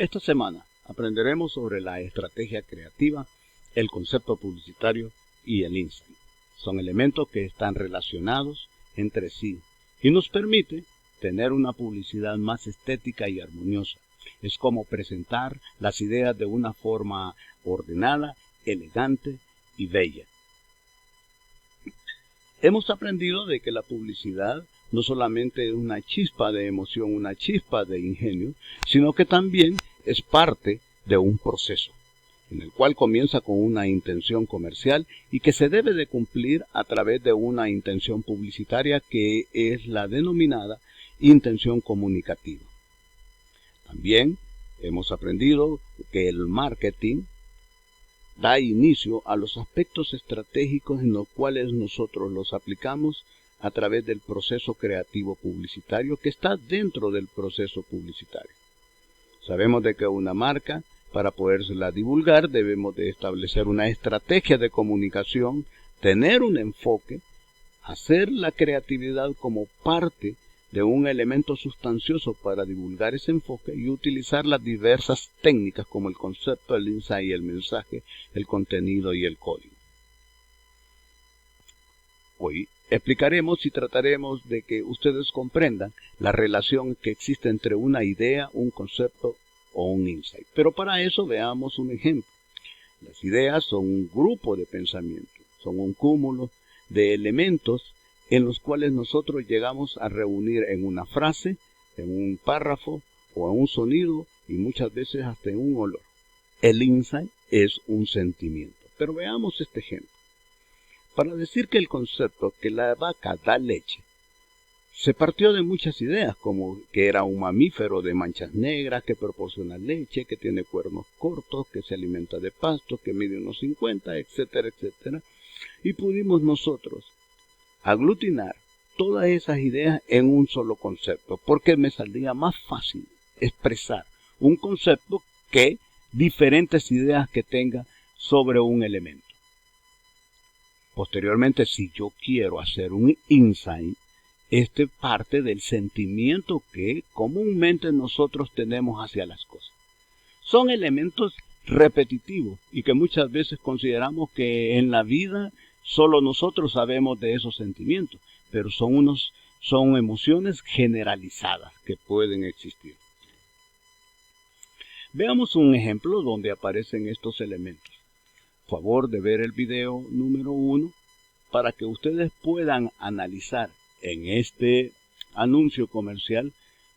Esta semana aprenderemos sobre la estrategia creativa, el concepto publicitario y el insight. Son elementos que están relacionados entre sí y nos permite tener una publicidad más estética y armoniosa. Es como presentar las ideas de una forma ordenada, elegante y bella. Hemos aprendido de que la publicidad no solamente es una chispa de emoción, una chispa de ingenio, sino que también es parte de un proceso, en el cual comienza con una intención comercial y que se debe de cumplir a través de una intención publicitaria que es la denominada intención comunicativa. También hemos aprendido que el marketing da inicio a los aspectos estratégicos en los cuales nosotros los aplicamos a través del proceso creativo publicitario que está dentro del proceso publicitario. Sabemos de que una marca, para podérsela divulgar, debemos de establecer una estrategia de comunicación, tener un enfoque, hacer la creatividad como parte de un elemento sustancioso para divulgar ese enfoque y utilizar las diversas técnicas como el concepto, el insight, el mensaje, el contenido y el código. Hoy explicaremos y trataremos de que ustedes comprendan la relación que existe entre una idea, un concepto o un insight. Pero para eso veamos un ejemplo. Las ideas son un grupo de pensamientos, son un cúmulo de elementos en los cuales nosotros llegamos a reunir en una frase, en un párrafo o en un sonido y muchas veces hasta en un olor. El insight es un sentimiento. Pero veamos este ejemplo. Para decir que el concepto que la vaca da leche se partió de muchas ideas, como que era un mamífero de manchas negras que proporciona leche, que tiene cuernos cortos, que se alimenta de pasto, que mide unos 50, etcétera, etcétera. Y pudimos nosotros aglutinar todas esas ideas en un solo concepto, porque me saldría más fácil expresar un concepto que diferentes ideas que tenga sobre un elemento. Posteriormente, si yo quiero hacer un insight, este parte del sentimiento que comúnmente nosotros tenemos hacia las cosas. Son elementos repetitivos y que muchas veces consideramos que en la vida solo nosotros sabemos de esos sentimientos, pero son emociones generalizadas que pueden existir. Veamos un ejemplo donde aparecen estos elementos. Favor de ver el video número 1 para que ustedes puedan analizar en este anuncio comercial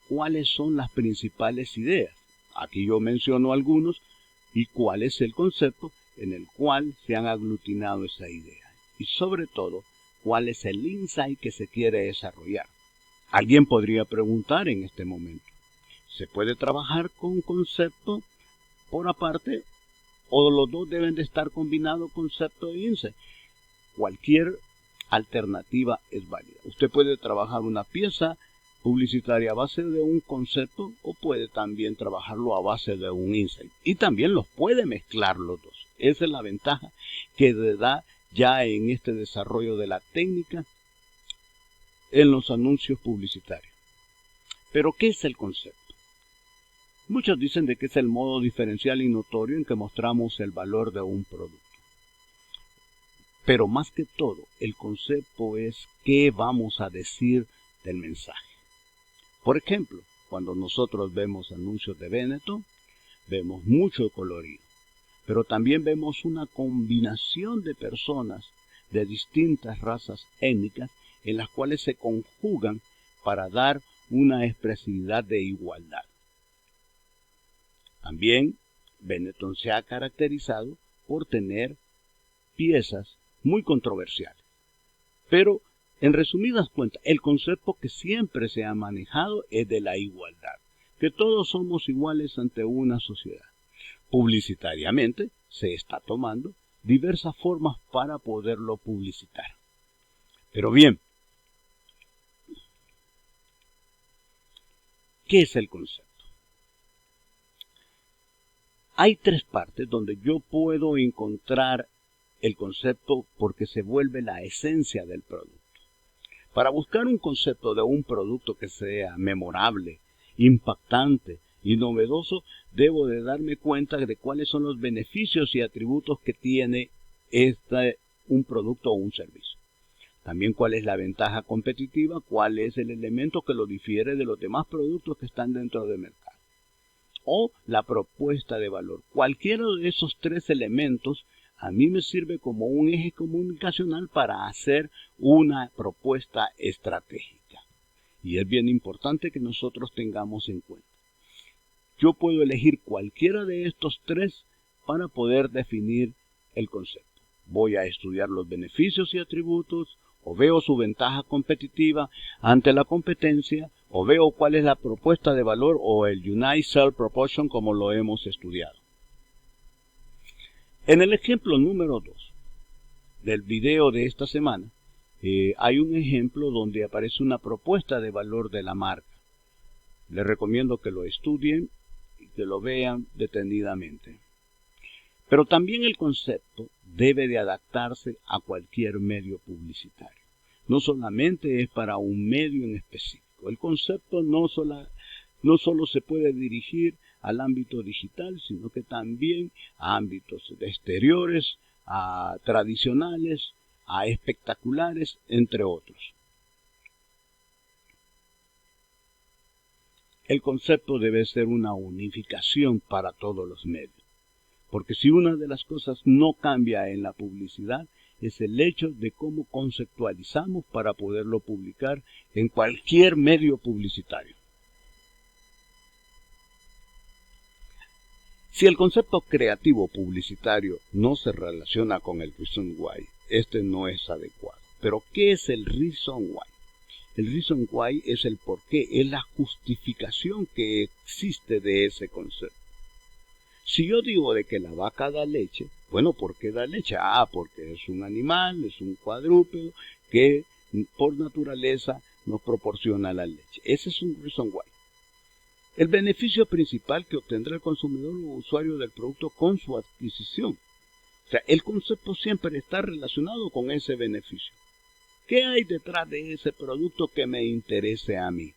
cuáles son las principales ideas. Aquí yo menciono algunos y cuál es el concepto en el cual se han aglutinado esa idea. Y sobre todo, cuál es el insight que se quiere desarrollar. Alguien podría preguntar en este momento, ¿se puede trabajar con concepto por aparte o los dos deben de estar combinados, concepto e insight? Cualquier alternativa es válida. Usted puede trabajar una pieza publicitaria a base de un concepto o puede también trabajarlo a base de un insight. Y también los puede mezclar los dos. Esa es la ventaja que le da ya en este desarrollo de la técnica en los anuncios publicitarios. Pero, ¿qué es el concepto? Muchos dicen de que es el modo diferencial y notorio en que mostramos el valor de un producto. Pero más que todo, el concepto es qué vamos a decir del mensaje. Por ejemplo, cuando nosotros vemos anuncios de Benetton, vemos mucho colorido, pero también vemos una combinación de personas de distintas razas étnicas en las cuales se conjugan para dar una expresividad de igualdad. También Benetton se ha caracterizado por tener piezas muy controversiales. Pero, en resumidas cuentas, el concepto que siempre se ha manejado es de la igualdad, que todos somos iguales ante una sociedad. Publicitariamente se está tomando diversas formas para poderlo publicitar. Pero bien, ¿qué es el concepto? Hay tres partes donde yo puedo encontrar el concepto porque se vuelve la esencia del producto. Para buscar un concepto de un producto que sea memorable, impactante y novedoso, debo de darme cuenta de cuáles son los beneficios y atributos que tiene un producto o un servicio. También cuál es la ventaja competitiva, cuál es el elemento que lo difiere de los demás productos que están dentro del mercado. O la propuesta de valor. Cualquiera de esos tres elementos a mí me sirve como un eje comunicacional para hacer una propuesta estratégica. Y es bien importante que nosotros tengamos en cuenta. Yo puedo elegir cualquiera de estos tres para poder definir el concepto. Voy a estudiar los beneficios y atributos, o veo su ventaja competitiva ante la competencia, o veo cuál es la propuesta de valor o el Unique Selling Proposition como lo hemos estudiado. En el ejemplo número 2 del video de esta semana, hay un ejemplo donde aparece una propuesta de valor de la marca. Les recomiendo que lo estudien y que lo vean detenidamente. Pero también el concepto debe de adaptarse a cualquier medio publicitario. No solamente es para un medio en específico. El concepto no solo se puede dirigir al ámbito digital, sino que también a ámbitos exteriores, a tradicionales, a espectaculares, entre otros. El concepto debe ser una unificación para todos los medios. Porque si una de las cosas no cambia en la publicidad, es el hecho de cómo conceptualizamos para poderlo publicar en cualquier medio publicitario. Si el concepto creativo publicitario no se relaciona con el reason why, este no es adecuado. Pero, ¿qué es el reason why? El reason why es el porqué, es la justificación que existe de ese concepto. Si yo digo de que la vaca da leche, bueno, ¿por qué da leche? Porque es un animal, es un cuadrúpedo que por naturaleza nos proporciona la leche. Ese es un reason why. El beneficio principal que obtendrá el consumidor o usuario del producto con su adquisición. O sea, el concepto siempre está relacionado con ese beneficio. ¿Qué hay detrás de ese producto que me interese a mí?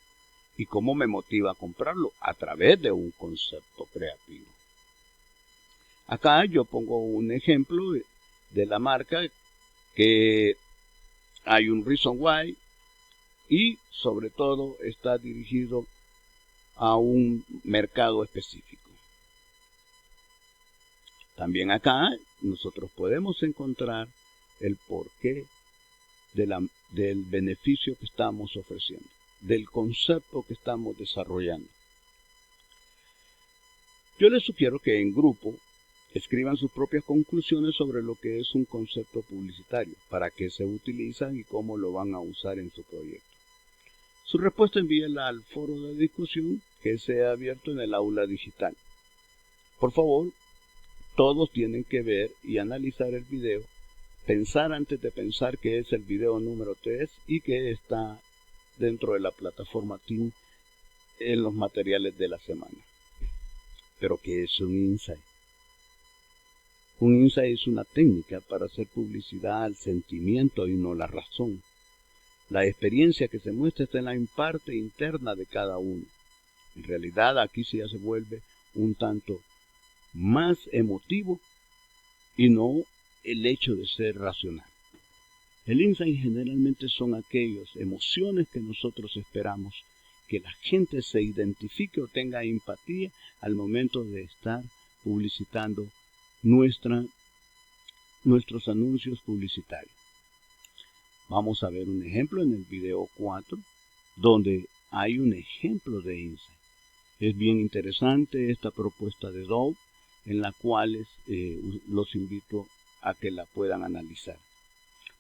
¿Y cómo me motiva a comprarlo? A través de un concepto creativo. Acá yo pongo un ejemplo de la marca que hay un reason why y sobre todo está dirigido a un mercado específico. También acá nosotros podemos encontrar el porqué del beneficio que estamos ofreciendo, del concepto que estamos desarrollando. Yo les sugiero que en grupo escriban sus propias conclusiones sobre lo que es un concepto publicitario, para qué se utilizan y cómo lo van a usar en su proyecto. Su respuesta envíela al foro de discusión que se ha abierto en el aula digital. Por favor, todos tienen que ver y analizar el video, pensar antes de pensar que es el video número 3 y que está dentro de la plataforma Team en los materiales de la semana. Pero ¿qué es un insight? Un insight es una técnica para hacer publicidad al sentimiento y no la razón. La experiencia que se muestra está en la parte interna de cada uno. En realidad aquí ya se vuelve un tanto más emotivo y no el hecho de ser racional. El insight generalmente son aquellas emociones que nosotros esperamos que la gente se identifique o tenga empatía al momento de estar publicitando nuestros anuncios publicitarios. Vamos a ver un ejemplo en el video 4, donde hay un ejemplo de insight. Es bien interesante esta propuesta de Dove, en la cual los invito a que la puedan analizar.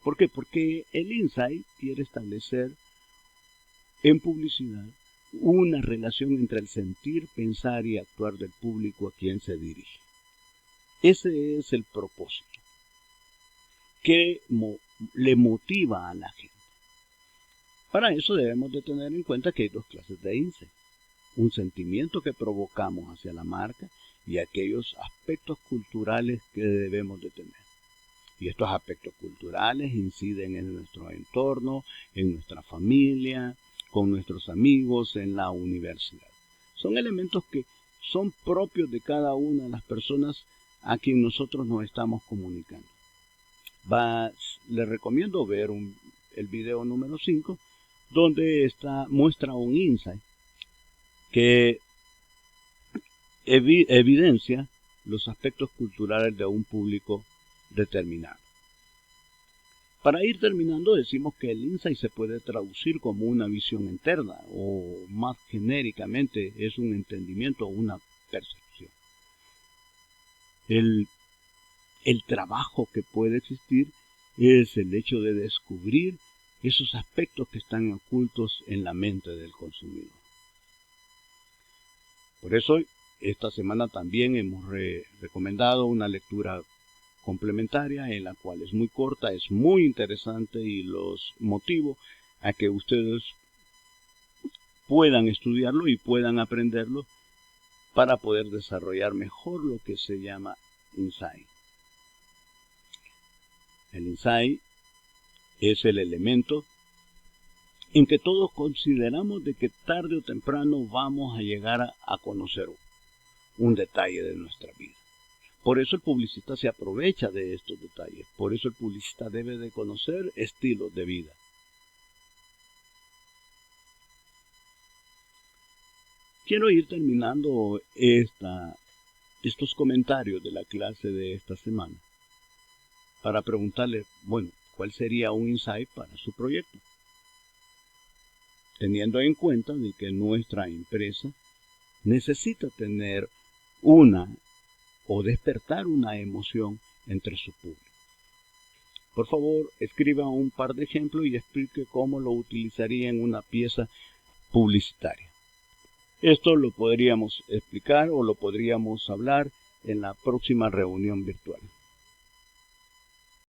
¿Por qué? Porque el insight quiere establecer en publicidad una relación entre el sentir, pensar y actuar del público a quien se dirige. Ese es el propósito que le motiva a la gente. Para eso debemos de tener en cuenta que hay dos clases de insight. Un sentimiento que provocamos hacia la marca y aquellos aspectos culturales que debemos de tener. Y estos aspectos culturales inciden en nuestro entorno, en nuestra familia, con nuestros amigos, en la universidad. Son elementos que son propios de cada una de las personas a quien nosotros nos estamos comunicando. Les recomiendo ver el video número 5, donde muestra un insight que evidencia los aspectos culturales de un público determinado. Para ir terminando, decimos que el insight se puede traducir como una visión interna, o más genéricamente es un entendimiento o una percepción. El trabajo que puede existir es el hecho de descubrir esos aspectos que están ocultos en la mente del consumidor. Por eso, esta semana también hemos recomendado una lectura complementaria en la cual es muy corta, es muy interesante y los motivo a que ustedes puedan estudiarlo y puedan aprenderlo para poder desarrollar mejor lo que se llama insight. El insight es el elemento en que todos consideramos de que tarde o temprano vamos a llegar a conocer un detalle de nuestra vida. Por eso el publicista se aprovecha de estos detalles. Por eso el publicista debe de conocer estilos de vida. Quiero ir terminando estos comentarios de la clase de esta semana para preguntarle, bueno, ¿cuál sería un insight para su proyecto? Teniendo en cuenta de que nuestra empresa necesita tener o despertar una emoción entre su público. Por favor, escriba un par de ejemplos y explique cómo lo utilizaría en una pieza publicitaria. Esto lo podríamos explicar o lo podríamos hablar en la próxima reunión virtual.